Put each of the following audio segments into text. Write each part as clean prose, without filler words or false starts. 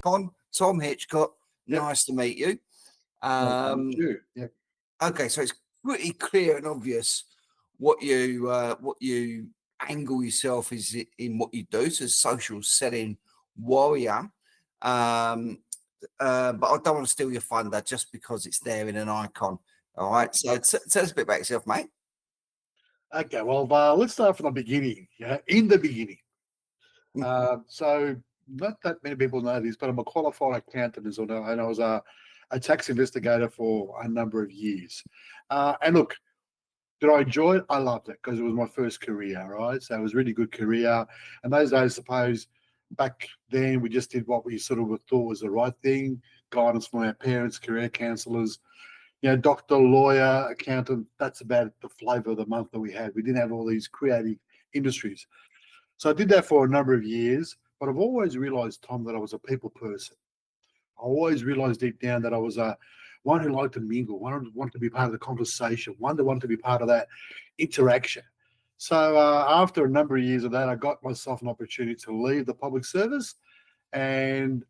icon, Tom Hitchcock. Yep. Nice to meet you. Yep. Okay, so it's pretty clear and obvious what you angle yourself is in what you do. So social selling warrior. But I don't want to steal your thunder just because it's there in an icon. All right. So tell us a bit about yourself, mate. Okay, well, let's start from the beginning. Yeah, in the beginning. So not that many people know this, but I'm a qualified accountant, and I was a tax investigator for a number of years. And look, did I enjoy it? I loved it because it was my first career, right? So it was a really good career. And those days, I suppose, back then, we just did what we sort of thought was the right thing, guidance from our parents, career counsellors, doctor, lawyer, accountant. That's about the flavour of the month that we had. We didn't have all these creative industries. So I did that for a number of years, but I've always realised, Tom, that I was a people person. I always realised deep down that I was one who liked to mingle, one who wanted to be part of the conversation, one that wanted to be part of that interaction. So after a number of years of that, I got myself an opportunity to leave the public service. And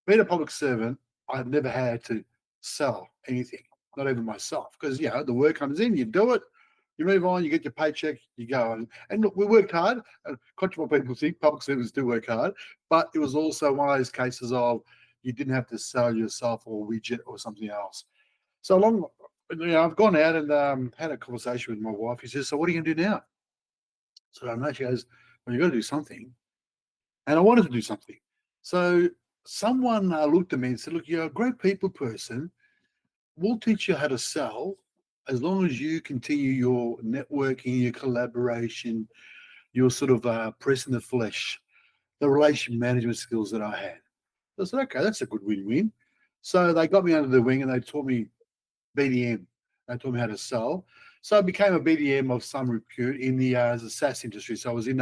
being a public servant, I've never had to sell anything, not even myself, because, the work comes in, you do it, you move on, you get your paycheck, you go. And look, we worked hard. Contrary to what people think, public servants do work hard, but it was also one of those cases of you didn't have to sell yourself or a widget or something else. So I've gone out and had a conversation with my wife. He says, "So what are you going to do now?" So I know. She goes, "Well, you've got to do something." And I wanted to do something. So someone looked at me and said, "Look, you're a great people person. We'll teach you how to sell as long as you continue your networking, your collaboration, your sort of pressing the flesh, the relation management skills that I had." I said, "Okay, that's a good win-win." So they got me under the wing and they taught me BDM. They taught me how to sell. So I became a BDM of some repute in the SaaS industry. So I was in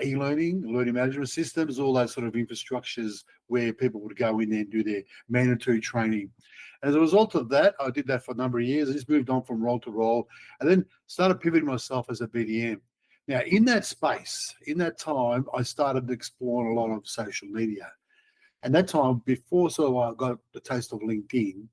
e-learning, learning management systems, all those sort of infrastructures where people would go in there and do their mandatory training. As a result of that, I did that for a number of years. I just moved on from role to role and then started pivoting myself as a BDM. Now, in that space, in that time, I started exploring a lot of social media. And that time, before I got the taste of LinkedIn,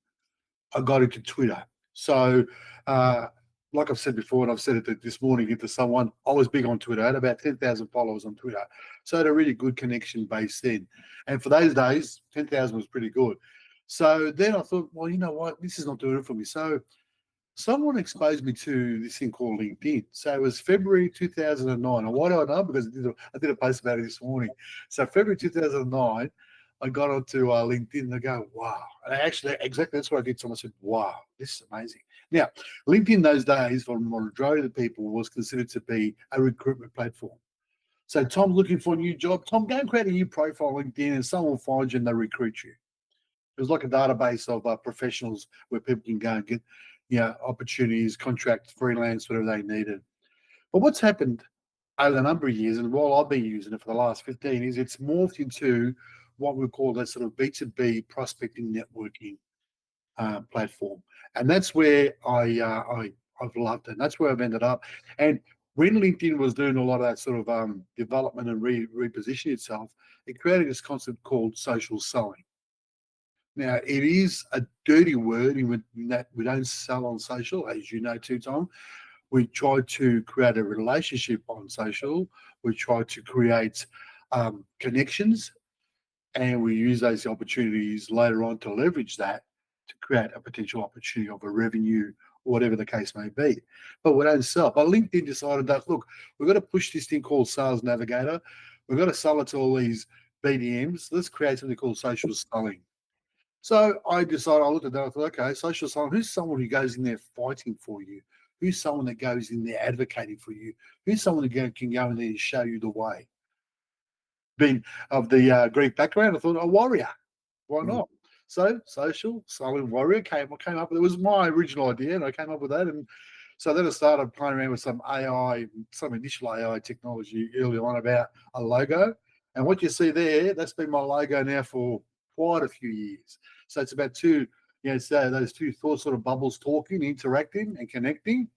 I got into Twitter. So, like I've said before, and I've said it this morning to someone, I was big on Twitter. I had about 10,000 followers on Twitter. So I had a really good connection base then. And for those days, 10,000 was pretty good. So then I thought, well, you know what? This is not doing it for me. So someone exposed me to this thing called LinkedIn. So it was February 2009. And why do I know? Because I did a post about it this morning. So February 2009, I got onto LinkedIn and I go, wow. And actually, exactly that's what I did. Someone said, wow, this is amazing. Now, LinkedIn those days, for the majority of the people, was considered to be a recruitment platform. So Tom looking for a new job, Tom, go and create a new profile on LinkedIn and someone will find you and they'll recruit you. It was like a database of professionals where people can go and get opportunities, contract, freelance, whatever they needed. But what's happened over a number of years, and while I've been using it for the last 15 years, it's morphed into what we call that sort of B2B prospecting networking platform. And that's where I've loved it. And that's where I've ended up. And when LinkedIn was doing a lot of that sort of development and repositioning itself, it created this concept called social selling. Now, it is a dirty word in that we don't sell on social, as you know too, Tom. We try to create a relationship on social. We try to create connections, and we use those opportunities later on to leverage that to create a potential opportunity of a revenue or whatever the case may be. But we don't sell. But LinkedIn decided that, look, we've got to push this thing called Sales Navigator. We've got to sell it to all these BDMs. Let's create something called social selling. So I decided, I looked at that, I thought, okay, social selling, who's someone who goes in there fighting for you? Who's someone that goes in there advocating for you? Who's someone that can go in there and show you the way? Being of the Greek background, I thought, a warrior. Why not? So social selling warrior came up with, it was my original idea, and I came up with that. And so then I started playing around with some AI, some initial AI technology early on about a logo. And what you see there, that's been my logo now for quite a few years. So it's about those two sort of bubbles talking, interacting and connecting.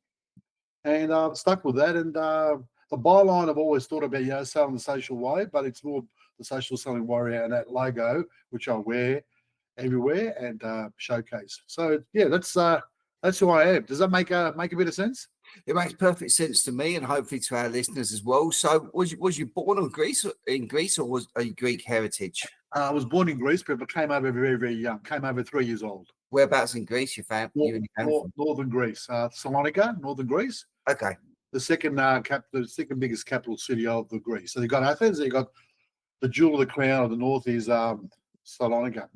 And I've stuck with that. And the byline I've always thought about, selling the social way, but it's more the social selling warrior and that logo, which I wear everywhere and showcase. So yeah, that's who I am. Does that make a bit of sense? It makes perfect sense to me, and hopefully to our listeners as well. So, was you born in Greece, or was you Greek heritage? I was born in Greece, but came over very, very young. Came over 3 years old. Whereabouts in Greece you and your family from? Northern Greece, Salonika, northern Greece. Okay. The second the second biggest capital city of the Greece. So you got Athens. You got the jewel of the crown of the north is Salonika.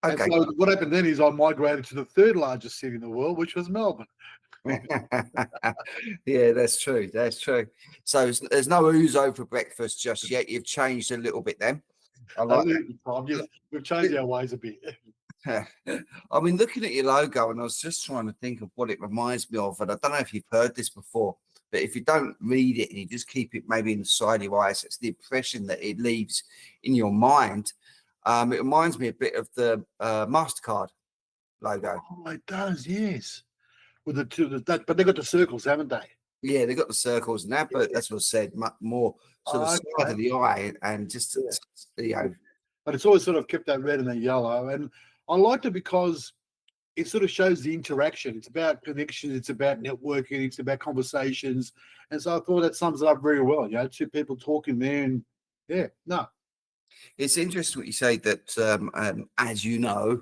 And Okay. so what happened then is I migrated to the third largest city in the world, which was Melbourne. Yeah, that's true. That's true. So there's no ouzo for breakfast just yet. You've changed a little bit then. I like Yes, we've changed our ways a bit. that. I mean, looking at your logo, and I was just trying to think of what it reminds me of. And I don't know if you've heard this before, but if you don't read it and you just keep it maybe in the side of your eyes, it's the impression that it leaves in your mind. It reminds me a bit of the MasterCard logo. Oh, it does, yes. With the two, but they got the circles, haven't they? Yeah, they got the circles and that, but that's what I said, more sort of side of the eye and just, you know. But it's always sort of kept that red and the yellow. And I liked it because it sort of shows the interaction. It's about connection. It's about networking. It's about conversations. And so I thought that sums it up very well. You know, two people talking there and It's interesting what you say that, as you know,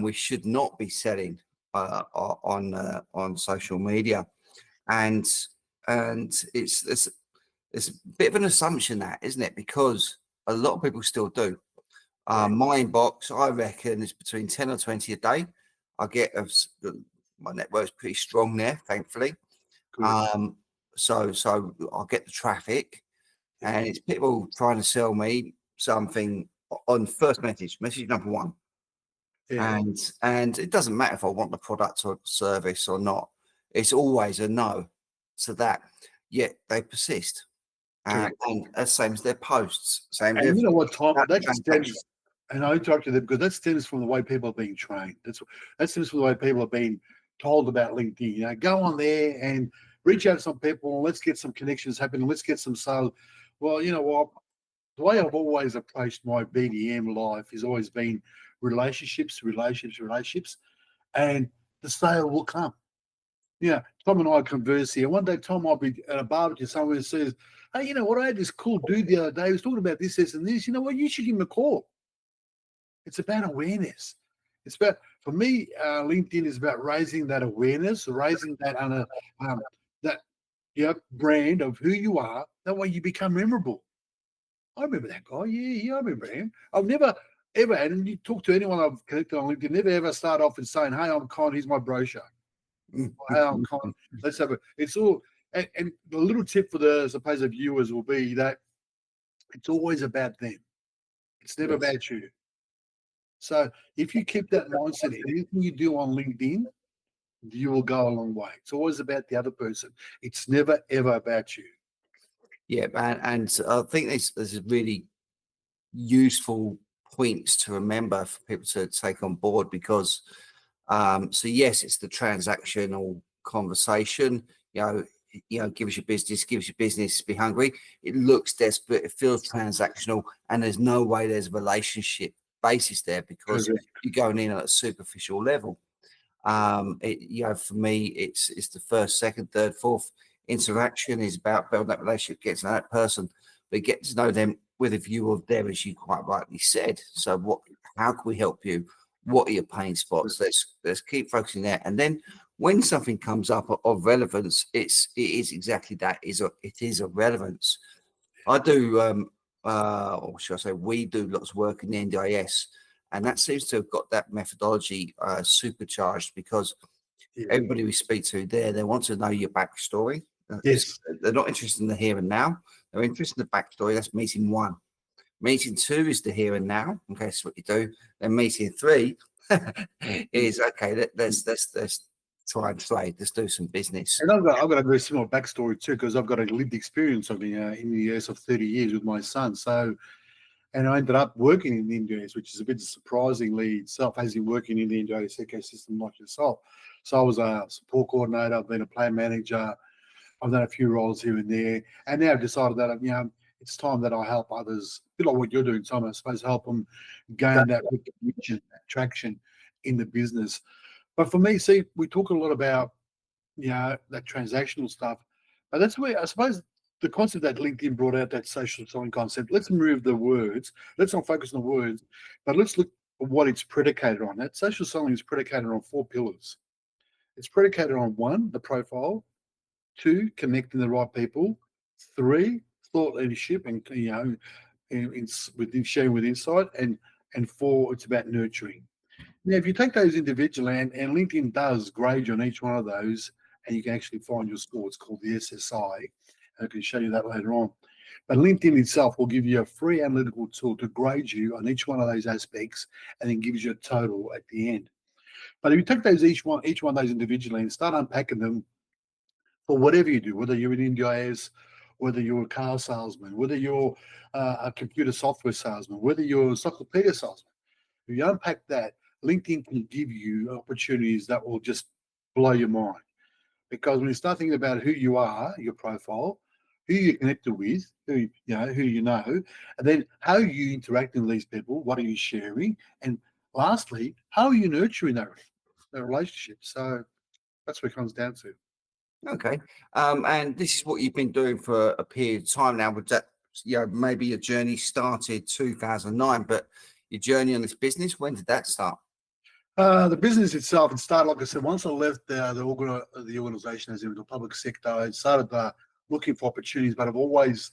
we should not be selling on social media, and it's a bit of an assumption that, isn't it? Because a lot of people still do. My inbox, I reckon, is between 10 or 20 a day. I get my network's pretty strong there, thankfully. So I get the traffic, and it's people trying to sell me something on first message number one. And it doesn't matter if I want the product or service or not. It's always a no to that. Yet they persist. And the same as their posts. Same. And you know what, Tom? That stems, and I interrupted them because that stems from the way people are being trained. That stems from the way people are being told about LinkedIn. You know, go on there and reach out to some people. Let's get some connections happening. Let's get some sales. Well, you know what? The way I've always approached my BDM life has always been relationships, and the sale will come. Yeah, Tom and I converse here. One day, Tom might be at a barbecue somewhere and says, "Hey, you know what? I had this cool dude the other day. He was talking about this, and this. You know what? You should give him a call." It's about awareness. It's about, for me, LinkedIn is about raising that awareness, raising that brand of who you are. That way, you become memorable. I remember that guy. Yeah, I remember him. I've never ever, and you talk to anyone I've connected on LinkedIn, never ever start off and saying, "Hey, I'm Con. Here's my brochure." Hey, I'm Con. Let's have it's all. And the little tip for the supposed viewers will be that it's always about them. It's never about you. So if you keep that mindset, anything you do on LinkedIn, you will go a long way. It's always about the other person. It's never ever about you. Yeah, and I think this is really useful points to remember for people to take on board because so yes, it's the transactional conversation, give us your business, be hungry. It looks desperate, it feels transactional, and there's no way there's a relationship basis there because you're going in at a superficial level. For me, it's the first, second, third, fourth interaction is about building that relationship, getting to know that person, but getting to know them with a view of them, as you quite rightly said. So how can we help you? What are your pain spots? Let's keep focusing there. And then when something comes up of relevance, it is exactly that. It is a relevance. I do, or should I say, we do lots of work in the NDIS, and that seems to have got that methodology supercharged because everybody we speak to there, they want to know your backstory. Yes. They're not interested in the here and now. They're interested in the backstory. That's meeting one. Meeting two is the here and now. Okay, that's what you do. Then meeting three is okay. Let's try and trade. Let's do some business. And I've got a very similar backstory too, because I've got a lived experience of in the US of 30 years with my son. So, and I ended up working in the NDIS, which is a bit surprisingly itself, as you working in the NDIS ecosystem like yourself. So I was a support coordinator. I've been a plan manager. I've done a few roles here and there, and now I've decided that it's time that I help others, a bit like what you're doing, Tom, I suppose, help them gain that recognition, that traction in the business. But for me, see, we talk a lot about, that transactional stuff, but that's where I suppose the concept that LinkedIn brought out, that social selling concept, let's remove the words, let's not focus on the words, but let's look at what it's predicated on. That social selling is predicated on 4 pillars. It's predicated on 1, the profile; 2, connecting the right people; 3, thought leadership and within sharing with insight; and 4, it's about nurturing. Now, if you take those individually, and LinkedIn does grade you on each one of those, and you can actually find your score. It's called the SSI. And I can show you that later on. But LinkedIn itself will give you a free analytical tool to grade you on each one of those aspects, and then gives you a total at the end. But if you take those each one of those individually and start unpacking them for whatever you do, whether you're an NDIS, whether you're a car salesman, whether you're a computer software salesman, whether you're a encyclopedia salesman, if you unpack that, LinkedIn can give you opportunities that will just blow your mind. Because when you start thinking about who you are, your profile, who you're connected with, who you know, and then how are you interacting with these people, what are you sharing, and lastly, how are you nurturing that relationship? So that's what it comes down to. Okay. And this is what you've been doing for a period of time now. With that, maybe your journey started 2009, but your journey on this business, when did that start? The business itself, it started, like I said, once I left the organisation as in the public sector, I started looking for opportunities, but I've always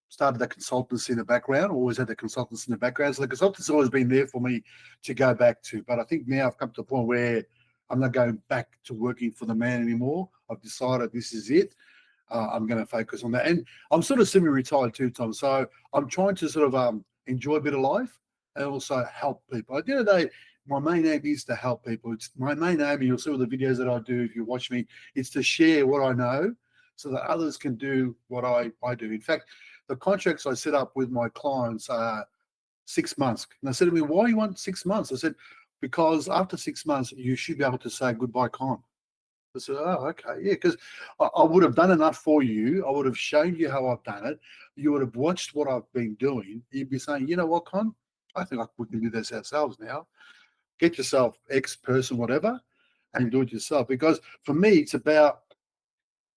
started that consultancy in the background, always had the consultancy in the background. So the consultancy's always been there for me to go back to. But I think now I've come to the point where I'm not going back to working for the man anymore. I've decided this is it. I'm going to focus on that. And I'm sort of semi-retired too, Tom. So I'm trying to sort of enjoy a bit of life and also help people. At the end of the day, my main aim is to help people. It's my main aim, and you'll see all the videos that I do if you watch me, it's to share what I know so that others can do what I do. In fact, the contracts I set up with my clients are 6 months. And they said to me, why do you want 6 months? I said, because after 6 months, you should be able to say goodbye, con. I said, oh, okay, yeah, because I would have done enough for you. I would have shown you how I've done it. You would have watched what I've been doing. You'd be saying, you know what, Con? I think we can do this ourselves now. Get yourself X person, whatever, and do it yourself. Because for me, it's about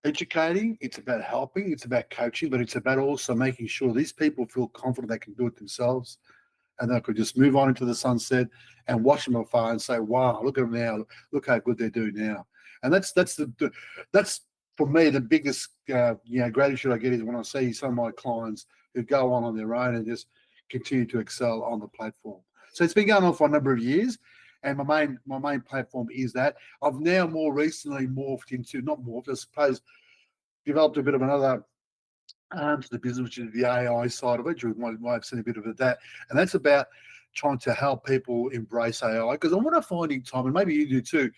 educating, it's about helping, it's about coaching, but it's about also making sure these people feel confident they can do it themselves, and they could just move on into the sunset and watch them afar and say, wow, look at them now, look how good they're doing now. And that's for me the biggest gratitude I get is when I see some of my clients who go on their own and just continue to excel on the platform. So it's been going on for a number of years, and my main platform is that. I've now more recently I suppose, developed a bit of another arm to the business, which is the AI side of it. You might have seen a bit of that, and that's about trying to help people embrace AI. Because what I'm finding, Tom, and maybe you do too,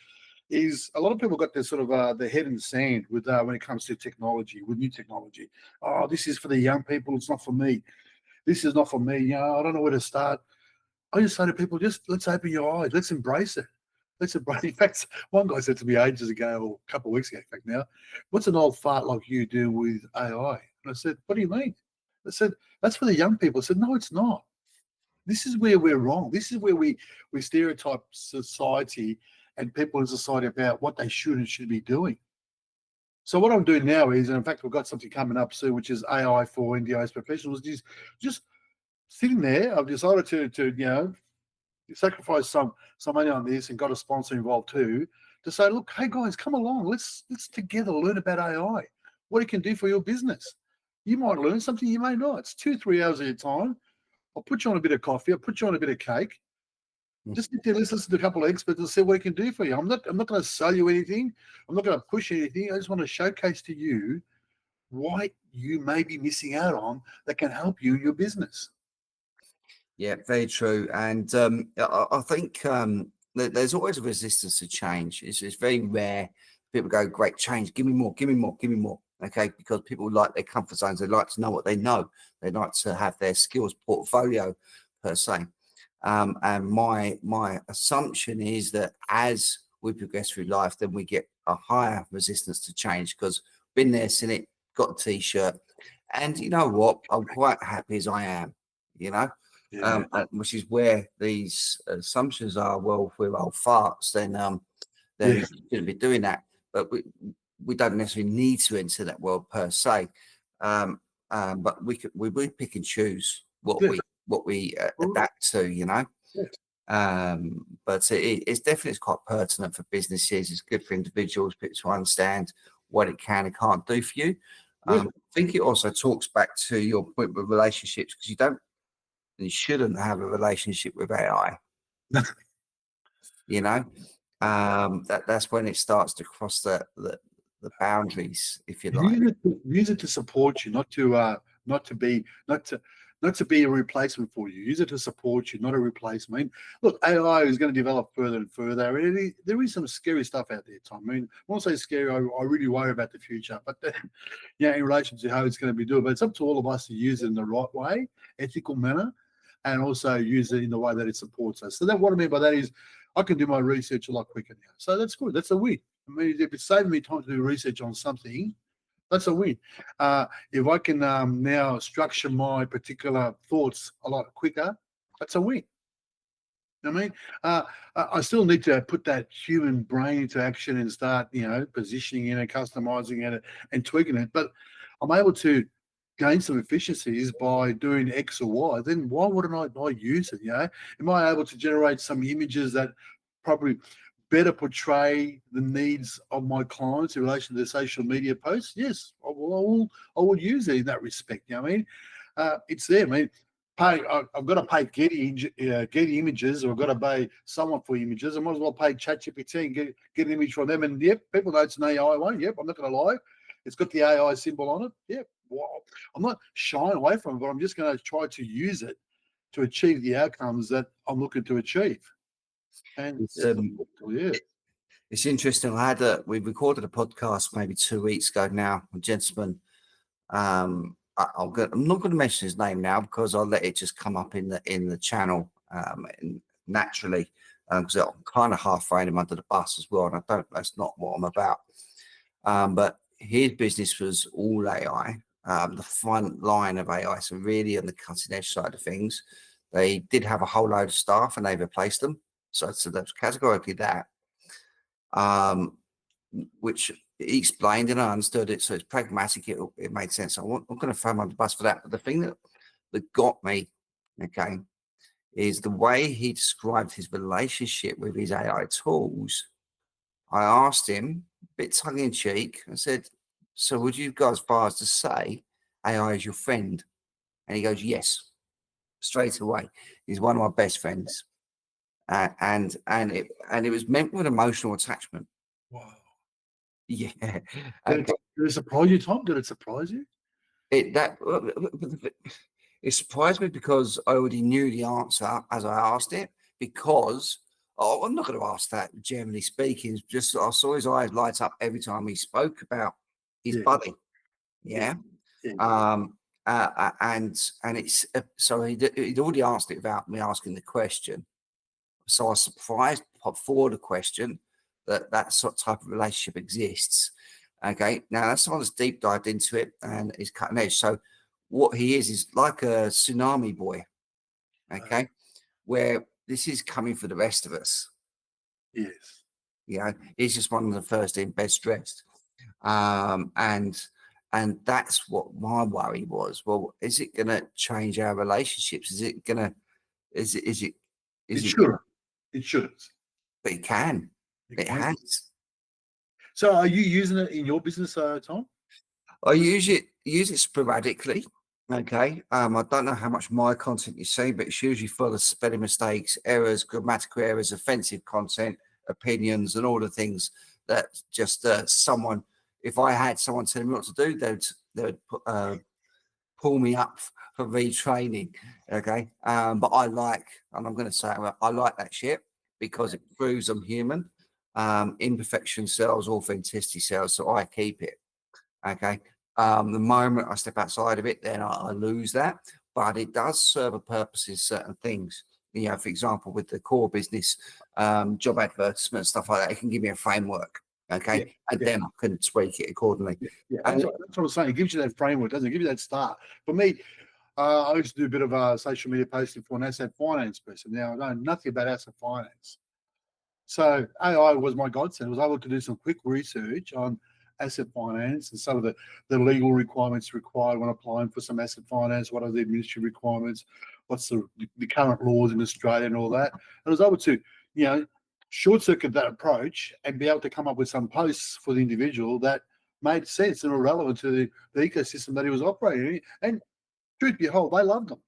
is a lot of people got their sort of their head in the sand with when it comes to technology, with new technology. Oh, this is for the young people. It's not for me. This is not for me. I don't know where to start. I just say to people, just let's open your eyes. Let's embrace it. Let's embrace it. In fact, one guy said to me ages ago, or a couple of weeks ago, in fact now, what's an old fart like you do with AI? And I said, what do you mean? I said, that's for the young people. I said, no, it's not. This is where we're wrong. This is where we stereotype society and people in society about what they should and should be doing. So what I'm doing now is, and in fact, we've got something coming up soon, which is AI for NDIS professionals, is just sitting there. I've decided to sacrifice some money on this and got a sponsor involved too, to say, look, hey guys, come along. Let's together learn about AI, what it can do for your business. You might learn something, you may not. It's 2-3 hours of your time. I'll put you on a bit of coffee. I'll put you on a bit of cake. Just sit there, let's listen to a couple of experts and see what it can do for you. I'm not going to sell you anything. I'm not going to push anything. I just want to showcase to you what you may be missing out on that can help you in your business. Yeah, very true. And I think there's always a resistance to change. It's very rare. People go, great, change, give me more, give me more, give me more. Okay, because people like their comfort zones. They like to know what they know. They like to have their skills portfolio per se. And my assumption is that as we progress through life, then we get a higher resistance to change, because been there, seen it, got a t-shirt, And you know what? I'm quite happy as I am, you know, Yeah. which is where these assumptions are. Well, if we're old farts, then Yeah. you shouldn't be doing that. But we don't necessarily need to enter that world per se. Um, but we pick and choose Yeah. what we Well, adapt to, you know. yeah. But it's definitely quite pertinent for businesses. It's good for individuals to understand what it can and can't do for you. Yeah. I think it also talks back to your point with relationships, because you don't, you shouldn't have a relationship with AI. You know, that's when it starts to cross the boundaries, if you like. Use it to support you, not to be not to be a replacement for you. Use it to support you, not a replacement. Look, AI is going to develop further and further. There is some scary stuff out there, Tom. I mean, when I say scary, I really worry about the future. But yeah, in relation to how it's going to be doing, but it's up to all of us to use it in the right way, ethical manner, and also use it in the way that it supports us. So that what I mean by that is I can do my research a lot quicker now. So that's good. That's a win. I mean, if it's saving me time to do research on something, that's a win. If I can now structure my particular thoughts a lot quicker, that's a win. I mean, I still need to put that human brain into action and start, positioning it and customizing it and tweaking it. But I'm able to gain some efficiencies by doing X or Y. Then why wouldn't I use it? Am I able to generate some images that probably better portray the needs of my clients in relation to their social media posts? Yes, I will use it in that respect. I mean, it's there. I mean, I've got to pay Getty Images, or I've got to pay someone for images. I might as well pay ChatGPT and get an image from them. And yep, people know it's an AI one. Yep, I'm not going to lie. It's got the AI symbol on it. Yep. Well, I'm not shying away from it, but I'm just going to try to use it to achieve the outcomes that I'm looking to achieve. And It's yeah. it's interesting. We recorded a podcast maybe 2 weeks ago now, a gentleman. I'm not going to mention his name now because I'll let it just come up in the channel naturally, because I'm kind of half throwing him under the bus as well, and I don't. That's not what I'm about. But his business was all AI, the front line of AI, so really on the cutting edge side of things. They did have a whole load of staff, and they replaced them. So that's categorically that. Which he explained and I understood it. So it's pragmatic. It made sense. I'm going to throw him on the bus for that. But the thing that got me, okay, is the way he described his relationship with his AI tools. I asked him, a bit tongue in cheek, I said, so would you go as far as to say AI is your friend? And he goes, yes, straight away. He's one of my best friends. And it was meant with emotional attachment. Wow. Yeah. Did it surprise you, Tom? Did it surprise you? It surprised me because I already knew the answer as I asked it. Because I'm not going to ask that. Generally speaking, just I saw his eyes light up every time he spoke about his buddy. Yeah. And it's so he'd already asked it without me asking the question. So I was surprised put forward a question that sort of type of relationship exists. Okay, now that's someone that's deep dived into it and is cutting edge. So what he is like a tsunami boy. Okay, where this is coming for the rest of us. Yes. He's just one of the first in, best dressed. And that's what my worry was. Well, is it going to change our relationships? Is it going to? Is it? It shouldn't. It shouldn't. But it can. It has. So are you using it in your business, Tom? I use it sporadically. Okay. I don't know how much my content you see, but it's usually full of spelling mistakes, errors, grammatical errors, offensive content, opinions, and all the things that just someone. If I had someone telling me what to do, they'd pull me up for retraining. Okay. But I like, and I'm going to say, I like that shit because it proves I'm human. Imperfection sells, authenticity sells, so I keep it. Okay. The moment I step outside of it, then I lose that. But it does serve a purpose in certain things. For example, with the core business, job advertisement, stuff like that, it can give me a framework. Okay, Yeah, and yeah, then I can tweak it accordingly. yeah. And That's what I'm saying. It gives you that framework, doesn't it? Give you that start. For me, I used to do a bit of social media posting for an asset finance person. Now I know nothing about asset finance. So AI was my godsend. I was able to do some quick research on asset finance and some of the legal requirements required when applying for some asset finance. What are the administrative requirements? What's the current laws in Australia and all that? And I was able to, you know, short circuit that approach and be able to come up with some posts for the individual that made sense and were relevant to the ecosystem that he was operating in. And truth be told, they loved them.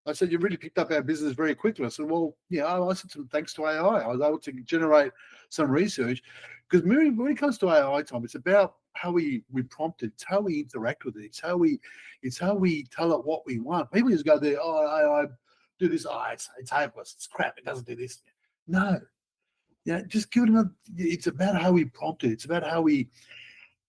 I said, you really picked up our business very quickly. I said, well, yeah, I said, thanks to AI, I was able to generate some research. Because when it comes to AI, Tom, it's about how we prompt it, it's how we interact with it, it's how we tell it what we want. People just go there, oh, AI, do this, oh, it's hopeless, it's crap, it doesn't do this. No. Yeah, just give it another. It's about how we prompt it. It's about how we,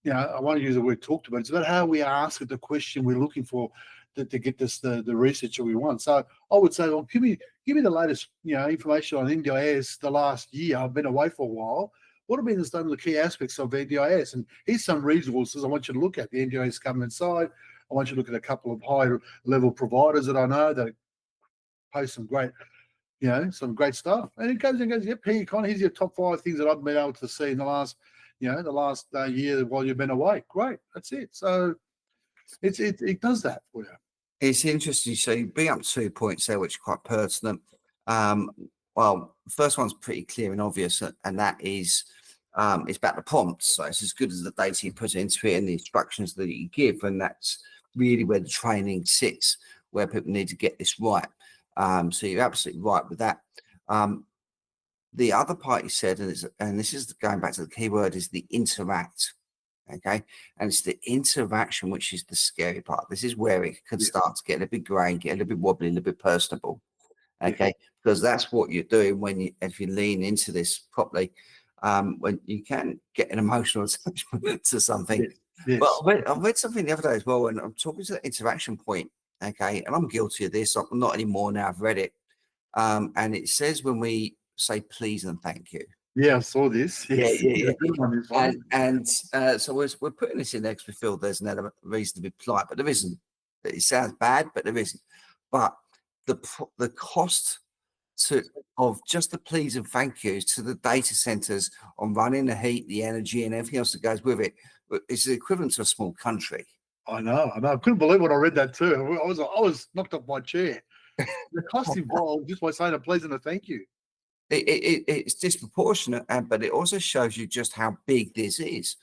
I want to use the word talked about. It's about how we ask it the question we're looking for to get this the research that we want. So I would say, well, give me the latest information on NDIS the last year. I've been away for a while. What have been some of the key aspects of NDIS? And here's some resources I want you to look at. The NDIS government side. I want you to look at a couple of high level providers that I know that post some great some great stuff. And it goes, yep, here's your top 5 things that I've been able to see in the last year while you've been away. Great, that's it. So it does that for you. it's interesting. So you bring up 2 points there, which are quite pertinent. Well, the first one's pretty clear and obvious, and that is it's about the prompts. So it's as good as the data you put into it and the instructions that you give, and that's really where the training sits, where people need to get this right. So you're absolutely right with that. The other part you said, and this is going back to the key word, is the interact. Okay, and it's the interaction which is the scary part. This is where it can start to get a little bit grey, get a little bit wobbly, a little bit personable. Okay, because that's what you're doing if you lean into this properly. When you can get an emotional attachment to something. Yes. Well, I read something the other day as well, and I'm talking to the interaction point. Okay, and I'm guilty of this. I'm not anymore now. I've read it, and it says when we say please and thank you. Yeah, I saw this. Yes. Yeah. Good one, this one. And so we're putting this in there because we feel there's an element of reason to be polite, but there isn't. It sounds bad, but there isn't. But the cost of just the please and thank yous to the data centers on running the heat, the energy, and everything else that goes with it is the equivalent to a small country. I know. I couldn't believe when I read that too. I was knocked off my chair. The cost involved just by saying a please and a thank you. It's disproportionate, but it also shows you just how big this is.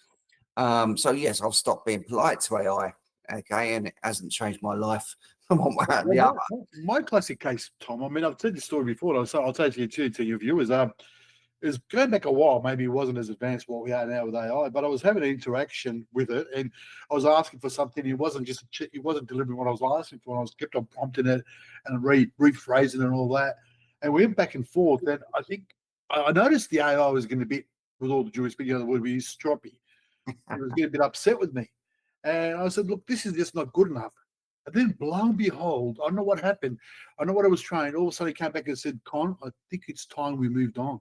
So yes, I'll stop being polite to AI. Okay, and it hasn't changed my life from one way or the other. My classic case, Tom. I mean, I've said this story before. I'll say it to your viewers. Is going back a while. Maybe it wasn't as advanced what we are now with AI, but I was having an interaction with it, and I was asking for something. It wasn't delivering what I was asking for. I was kept on prompting it and rephrasing it and all that. And we went back and forth. And I think I noticed the AI was going to be, with all the due respect, the word be stroppy. It was getting a bit upset with me. And I said, look, this is just not good enough. And then, lo and behold, I don't know what happened. I know what I was trying. All of a sudden, he came back and said, Con, I think it's time we moved on.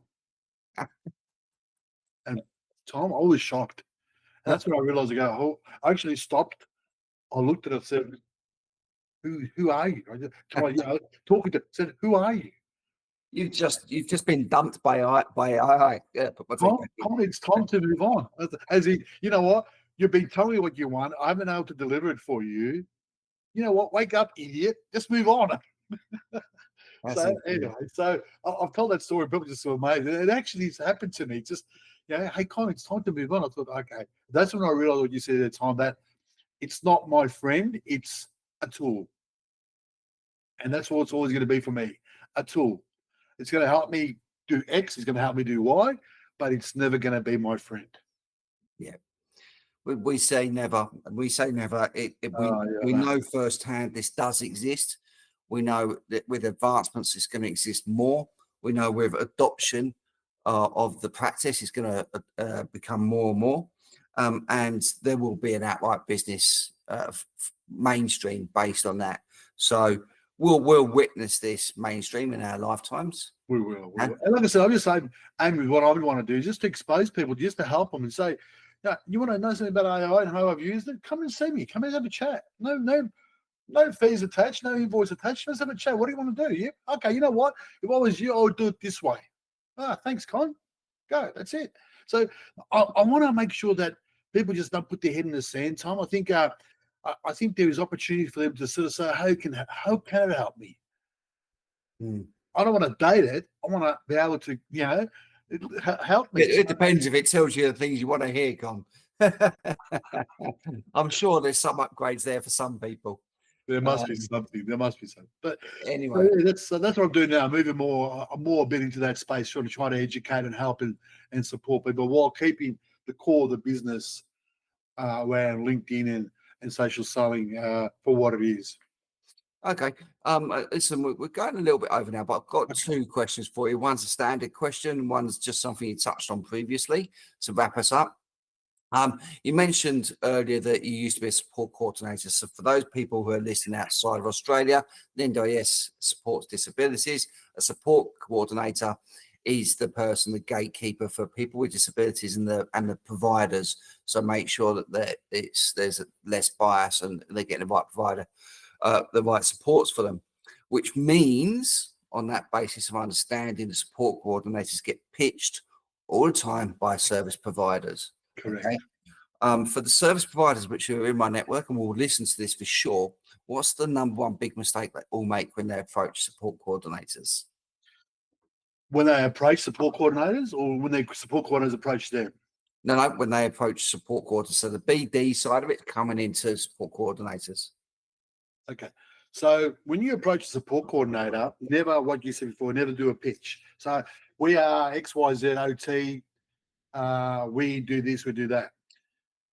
And Tom, I was shocked. And that's when I realized, I actually stopped. I looked at it and said, who are you? Talking to said, who are you? You've just been dumped by AI. Yeah, Tom, it's time to move on. As in, you know what? You've been telling me what you want. I haven't been able to deliver it for you. You know what? Wake up, idiot. Just move on. So anyway, I've told that story. People just so amazed. It actually happened to me. Just, hey, Con, it's time to move on. I thought, okay. That's when I realized what you said at the time, that it's not my friend, it's a tool. And that's what it's always going to be for me, a tool. It's going to help me do X, it's going to help me do Y, but it's never going to be my friend. Yeah. We say never. We say never. We know firsthand this does exist. We know that with advancements, it's going to exist more. We know with adoption of the practice, it's going to become more and more. And there will be an outright business mainstream based on that. So we'll witness this mainstream in our lifetimes. We will. We And will. And like I said, I'm just saying, aim with what I would want to do, just to expose people, just to help them and say, yeah, you want to know something about AI and how I've used it? Come and see me. Come and have a chat. No fees attached, no invoice attached. Let's have a chat. What do you want to do? Yeah. Okay. You know what? If I was you, I would do it this way. Ah, thanks, Con. Go. That's it. So I want to make sure that people just don't put their head in the sand, Tom. I think there is opportunity for them to sort of say, how can it help me? I don't want to date it. I want to be able to, help me. it depends if it tells you the things you want to hear, Con. I'm sure there's some upgrades there for some people. There must be something. There must be something. But anyway, that's what I'm doing now. I'm moving more a bit into that space, trying to educate and help and support people while keeping the core of the business around LinkedIn and social selling for what it is. Okay. Listen, we're going a little bit over now, but I've got two questions for you. One's a standard question, one's just something you touched on previously to wrap us up. You mentioned earlier that you used to be a support coordinator. So for those people who are listening outside of Australia, the NDIS supports disabilities. A support coordinator is the person, the gatekeeper for people with disabilities and the providers. So make sure that there's less bias and they're getting the right provider, the right supports for them, which means on that basis of understanding, the support coordinators get pitched all the time by service providers. Correct. Okay? For the service providers which are in my network, and we'll listen to this for sure, what's the number one big mistake they all make when they approach support coordinators? When they approach support coordinators, or when the support coordinators approach them? No, when they approach support coordinators. So the BD side of it coming into support coordinators. Okay. So when you approach a support coordinator, never, what you said before, never do a pitch. So we are XYZ OT. We do this, we do that.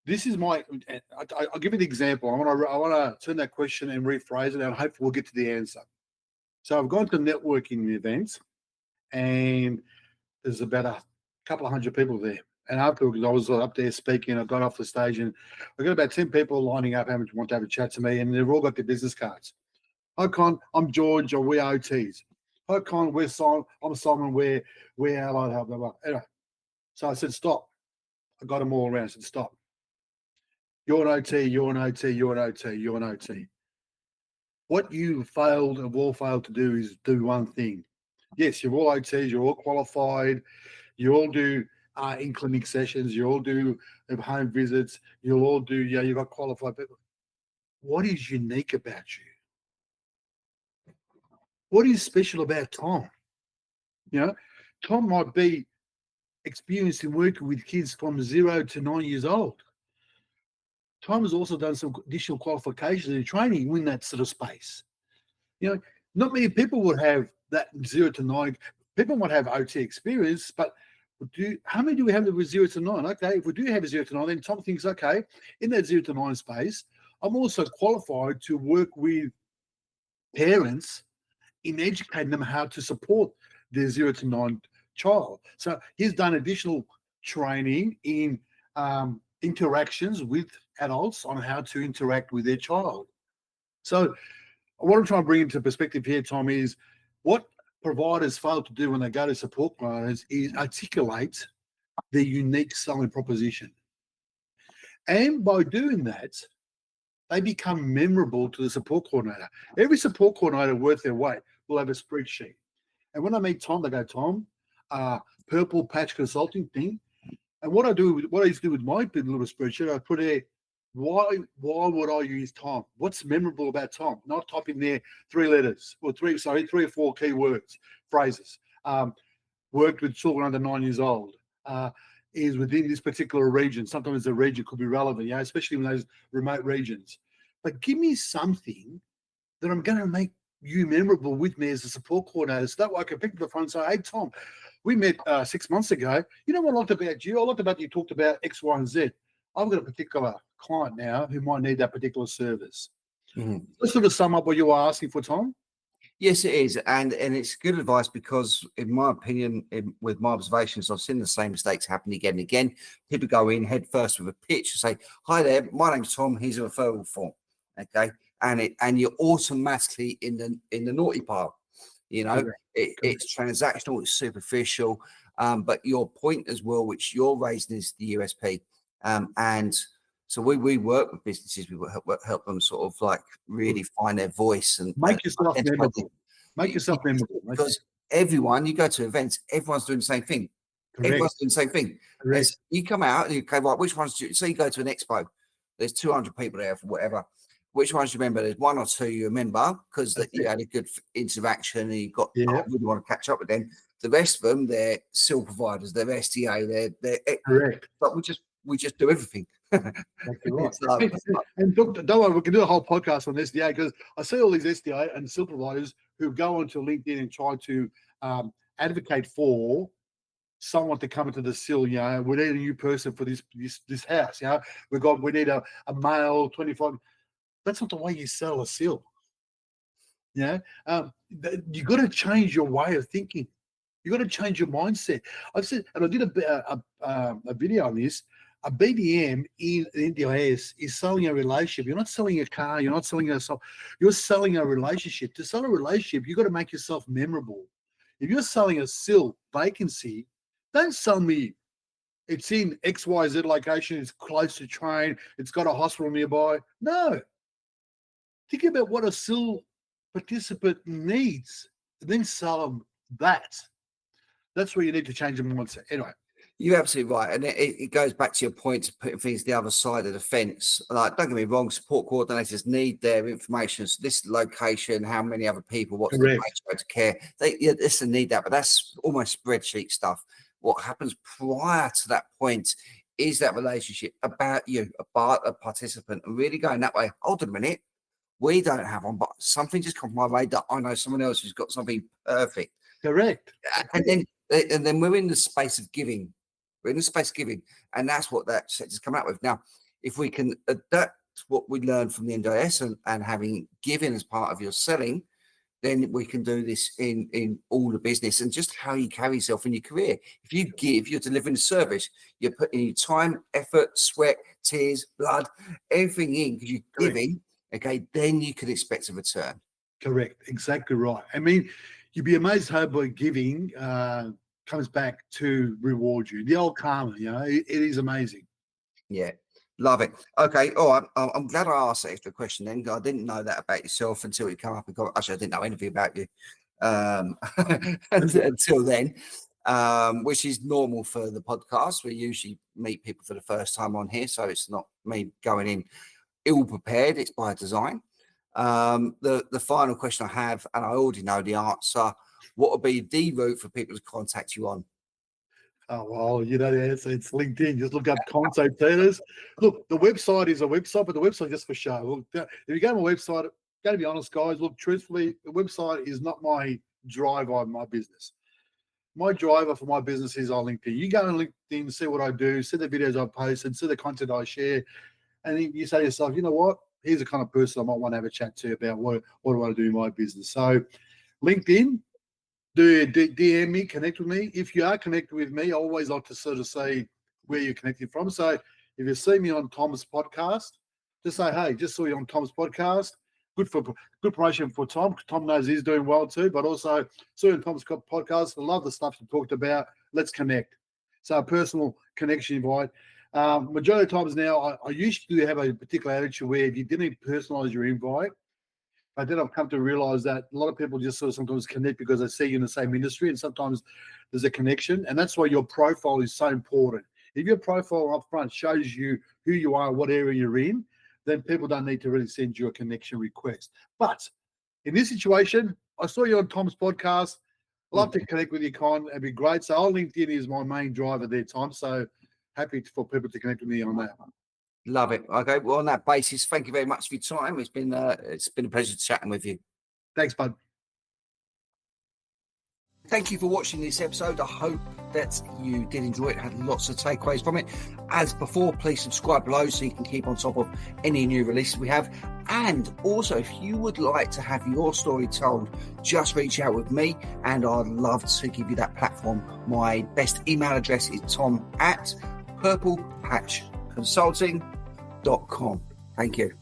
This is I'll give you an example. I want to turn that question and rephrase it, and hopefully we'll get to the answer. So I've gone to networking events, and there's about a couple of hundred people there. And afterwards, I was up there speaking. I got off the stage, and I got about 10 people lining up, having to want to have a chat to me, and they've all got their business cards. Hi, Con. I'm George, or we're OTs. Hi, Con. I'm Simon. We're allied health. Blah, blah. Anyway, so I said, stop. I got them all around. I said, stop. You're an OT. You're an OT. You're an OT. You're an OT. What you have all failed to do is do one thing. Yes, you're all OTs. You're all qualified. You all do in-clinic sessions. You all do home visits. You'll all do, you've got qualified people. What is unique about you? What is special about Tom? Tom might be experienced in working with kids from 0 to 9 years old. Tom has also done some additional qualifications and training in that sort of space. Not many people would have that 0 to 9. People might have OT experience, but how many do we have that were 0 to 9? Okay, if we do have a 0 to 9, then Tom thinks, okay, in that 0 to 9 space, I'm also qualified to work with parents in educating them how to support their 0 to 9 child. So he's done additional training in interactions with adults on how to interact with their child. So what I'm trying to bring into perspective here, Tom, is what providers fail to do when they go to support providers is articulate their unique selling proposition. And by doing that, they become memorable to the support coordinator. Every support coordinator worth their weight will have a spreadsheet. And when I meet Tom, they go, Tom, purple patch consulting thing. And what I used to do with my little spreadsheet, I put there, why would I use Tom? What's memorable about Tom? Not type in there 3 letters, or 3 or 4 key words, phrases. Worked with children under 9 years old. Is within this particular region. Sometimes the region could be relevant, especially in those remote regions. But give me something that I'm going to make you memorable with me as a support coordinator. So that way I can pick up the phone and say, hey, Tom, we met 6 months ago. You know what I liked about you? I liked about you talked about X, Y, and Z. I've got a particular client now who might need that particular service. Mm-hmm. Let's sort of sum up what you were asking for, Tom. Yes, it is. And it's good advice because, in my opinion, with my observations, I've seen the same mistakes happen again and again. People go in head first with a pitch and say, hi there, my name's Tom, here's a referral form. Okay. and you're automatically in the naughty part. You know, it's transactional, it's superficial. But your point as well, which you're raising, is the USP. And so we work with businesses, we help them sort of like really find their voice and make yourself memorable. Make yourself memorable. Because everyone, you go to events, everyone's doing the same thing. Everyone's doing the same thing. You come out and you go, right, which ones do you, so you go to an expo, there's 200 people there for whatever. Which ones do you remember? There's one or two you remember because you had a good interaction and you got, I really want to catch up with them. The rest of them, they're SIL providers, they're SDA, they're correct. But we just do everything. Exactly right. And don't worry, we can do a whole podcast on SDA, because I see all these SDA and SIL providers who go onto LinkedIn and try to advocate for someone to come into the SIL. You know, we need a new person for this house. You know, we need a male 25. That's not the way you sell a SIL. You know, you got to change your way of thinking. You got to change your mindset. I've said, and I did a video on this. A BDM in NDIS is selling a relationship. You're not selling a car. You're not selling you're selling a relationship. To sell a relationship, you got to make yourself memorable. If you're selling a SIL vacancy, don't sell me it's in XYZ location, it's close to train, it's got a hospital nearby. No. Think about what a SIL participant needs, and then sell them that. That's where you need to change the mindset. Anyway. You're absolutely right. And it goes back to your point of putting things the other side of the fence. Like, don't get me wrong, support coordinators need their information. So this location, how many other people, what's the ratio to care. They need that, but that's almost spreadsheet stuff. What happens prior to that point is that relationship about you, about a participant, and really going that way. Hold on a minute. We don't have one, but something just comes my radar. I know someone else who's got something perfect. Correct. And then we're in the space of giving. We're in the space of giving, and that's what that set has come out with. Now, if we can adapt what we learned from the NDIS and having giving as part of your selling, then we can do this in all the business and just how you carry yourself in your career. If you give, you're delivering a service, you're putting your time, effort, sweat, tears, blood, everything in because you're giving, okay, then you can expect a return. Correct. Exactly right. I mean, you'd be amazed how by giving comes back to reward you. The old karma, you know, it is amazing. Yeah, love it. Okay, all right. I'm glad I asked that extra question then. I didn't know that about yourself until you come up and go. Actually, I didn't know anything about you until then, which is normal for the podcast. We usually meet people for the first time on here, so it's not me going in ill prepared. It's by design. The final question I have, and I already know the answer. What would be the route for people to contact you on? Oh, well, you know the answer. It's LinkedIn. Just look up Sotidis. Look, the website is a website, but the website is just for show. Look, if you go to my website, got to be honest, guys. Look, truthfully, the website is not my driver of my business. My driver for my business is on LinkedIn. You go on LinkedIn, see what I do, see the videos I post, and see the content I share. And then you say to yourself, you know what? Here's the kind of person I might want to have a chat to about what do I do in my business. So LinkedIn, DM me, connect with me. If you are connected with me, I always like to sort of say where you're connected from. So if you see me on Tom's podcast, just say, hey, just saw you on Tom's podcast. Good promotion for Tom. Tom knows he's doing well too, but also saw you on Tom's podcast. I love the stuff you talked about. Let's connect. So a personal connection invite. Majority of times now, I used to have a particular attitude where if you didn't personalize your invite, but then I've come to realize that a lot of people just sort of sometimes connect because they see you in the same industry, and sometimes there's a connection, and that's why your profile is so important. If your profile up front shows you who you are, what area you're in, then people don't need to really send you a connection request. But in this situation, I saw you on Tom's podcast. Love to connect with you, Con. It'd be great. So LinkedIn is my main driver there, Tom. So happy for people to connect with me on that. Love it. Okay. Well, on that basis, thank you very much for your time. It's been a pleasure chatting with you. Thanks, bud. Thank you for watching this episode. I hope that you did enjoy it, had lots of takeaways from it. As before, please subscribe below so you can keep on top of any new releases we have. And also, if you would like to have your story told, just reach out with me and I'd love to give you that platform. My best email address is tom@purplepatchconsulting.com. Thank you.